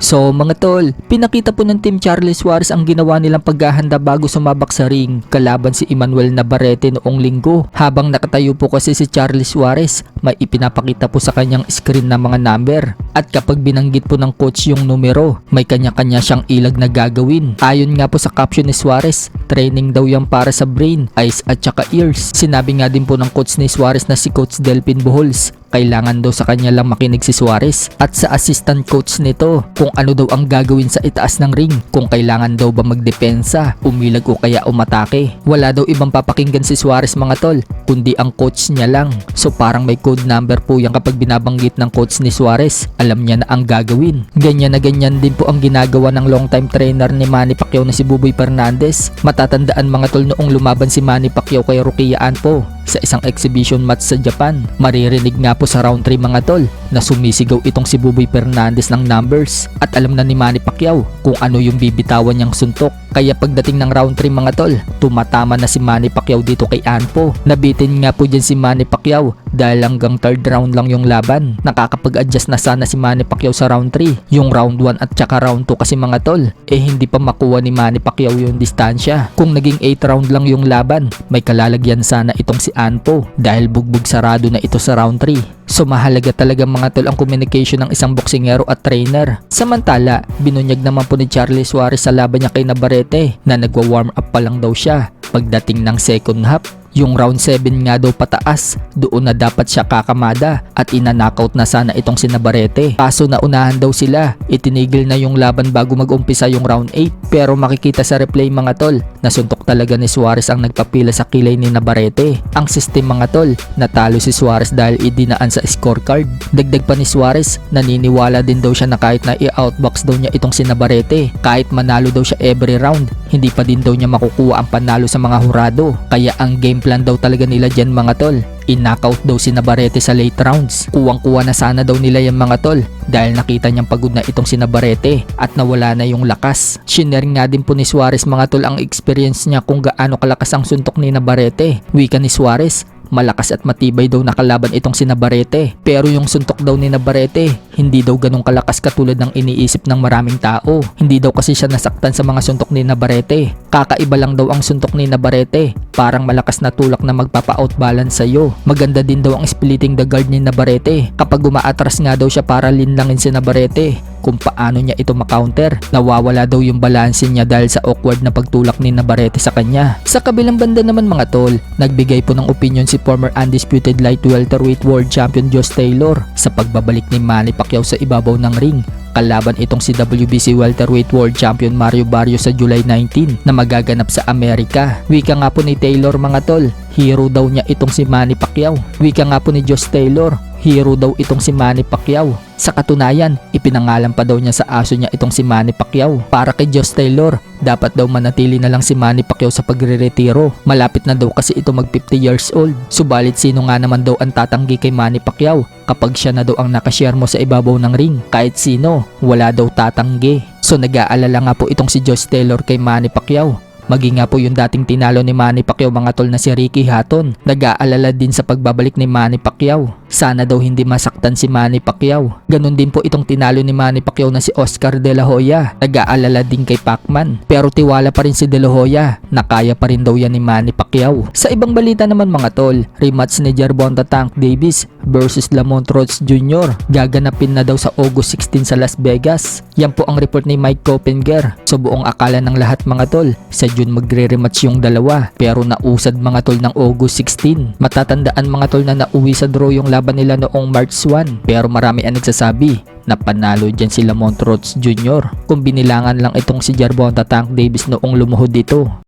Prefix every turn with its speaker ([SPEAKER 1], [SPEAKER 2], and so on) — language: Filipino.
[SPEAKER 1] So mga tol, pinakita po ng Team Charlie Suarez ang ginawa nilang paghahanda bago sumabak sa ring kalaban si Emmanuel Navarrete noong linggo. Habang nakatayo po kasi si Charlie Suarez, may ipinapakita po sa kanyang screen na mga number. At kapag binanggit po ng coach yung numero, may kanya-kanya siyang ilag na gagawin. Ayon nga po sa caption ni Suarez, training daw yan para sa brain, eyes at saka ears. Sinabi nga din po ng coach ni Suarez na si Coach Delphin Bujols, kailangan daw sa kanya lang makinig si Suarez at sa assistant coach nito kung ano daw ang gagawin sa itaas ng ring, kung kailangan daw ba magdepensa, umilag o kaya umatake. Wala daw ibang papakinggan si Suarez mga tol, kundi ang coach niya lang. So parang may code number po yan kapag binabanggit ng coach ni Suarez, alam niya na ang gagawin. Ganyan na ganyan din po ang ginagawa ng long time trainer ni Manny Pacquiao na si Buboy Fernandez. Matatandaan mga tol noong lumaban si Manny Pacquiao kay Rocky Anpo sa isang exhibition match sa Japan. Maririnig nga po sa round 3 mga tol na sumisigaw itong si Buboy Fernandez ng numbers at alam na ni Manny Pacquiao kung ano yung bibitawan niyang suntok. Kaya pagdating ng round 3 mga tol, tumatama na si Manny Pacquiao dito kay Anpo. Nabitin nga po dyan si Manny Pacquiao dahil hanggang third round lang yung laban. Nakakapag-adjust na sana si Manny Pacquiao sa round 3. Yung round 1 at saka round 2 kasi mga tol, hindi pa makuha ni Manny Pacquiao yung distansya. Kung naging 8 round lang yung laban, may kalalagyan sana itong si Anpo dahil bugbog sarado na ito sa round 3. So mahalaga talaga mga tol ang communication ng isang boksingero at trainer. Samantala, binunyag naman po ni Charlie Suarez sa laban niya kay Navarrete na nagwa-warm up pa lang daw siya. Pagdating ng second half, yung round 7 nga daw pataas, doon na dapat siya kakamada at ina-knockout na sana itong si Navarrete. Kaso naunahan daw sila, itinigil na yung laban bago mag-umpisa yung round 8. Pero makikita sa replay mga tol, nasuntok talaga ni Suarez ang nagpapila sa kilay ni Navarrete. Ang system mga tol, natalo si Suarez dahil idinaan sa scorecard. Dagdag pa ni Suarez, naniniwala din daw siya na kahit na i-outbox daw niya itong si Navarrete, kahit manalo daw siya every round, hindi pa din daw niya makukuha ang panalo sa mga hurado. Kaya ang game plan daw talaga nila dyan mga tol, in-knockout daw si Navarrete sa late rounds. Kuwang-kuwa na sana daw nila yung mga tol dahil nakita niyang pagod na itong si Navarrete at nawala na yung lakas. Shinare nga din po ni Suarez mga tol ang experience niya kung gaano kalakas ang suntok ni Navarrete. Wika ni Suarez, malakas at matibay daw nakalaban itong si Navarrete. Pero yung suntok daw ni Navarrete, hindi daw ganong kalakas katulad ng iniisip ng maraming tao. Hindi daw kasi siya nasaktan sa mga suntok ni Navarrete. Kakaiba lang daw ang suntok ni Navarrete. Parang malakas na tulak na magpapa-outbalance sa'yo. Maganda din daw ang splitting the guard ni Navarrete. Kapag umaatras nga daw siya para linlangin si Navarrete, kung paano niya ito makounter, nawawala daw yung balanse niya dahil sa awkward na pagtulak ni Navarrete sa kanya. Sa kabilang banda naman mga tol, nagbigay po ng opinion si former undisputed light welterweight world champion Josh Taylor sa pagbabalik ni Manny Pacquiao sa ibabaw ng ring kalaban itong si WBC welterweight world champion Mario Barrios sa July 19 na magaganap sa Amerika. Wika nga po ni Taylor mga tol, hero daw niya itong si Manny Pacquiao. Wika nga po ni Josh Taylor, hero daw itong si Manny Pacquiao. Sa katunayan, ipinangalan pa daw niya sa aso niya itong si Manny Pacquiao. Para kay Josh Taylor, dapat daw manatili na lang si Manny Pacquiao sa pagre-retiro. Malapit na daw kasi ito mag 50 years old. Subalit sino nga naman daw ang tatanggi kay Manny Pacquiao kapag siya na daw ang nakashare mo sa ibabaw ng ring? Kahit sino, wala daw tatanggi. So nag-aalala nga po itong si Josh Taylor kay Manny Pacquiao. Maging nga po yung dating tinalo ni Manny Pacquiao mga tol na si Ricky Hatton, nag-aalala din sa pagbabalik ni Manny Pacquiao. Sana daw hindi masaktan si Manny Pacquiao. Ganon din po itong tinalo ni Manny Pacquiao na si Oscar De La Hoya, nag-aalala din kay Pacman. Pero tiwala pa rin si De La Hoya na kaya pa rin daw yan ni Manny Pacquiao. Sa ibang balita naman mga tol, rematch ni Gervonta Tank Davis versus Lamont Rhodes Jr. gaganapin na daw sa August 16 sa Las Vegas. Yan po ang report ni Mike Coppinger. So buong akala ng lahat mga tol, sa June magre-rematch yung dalawa, pero nausad mga tol ng August 16. Matatandaan mga tol na nauwi sa draw yung laban nila noong March 1, pero marami ang nagsasabi na panalo dyan si Lamont Rhodes Jr. kung binilangan lang itong si Gervonta Tank Davis noong lumuhod dito.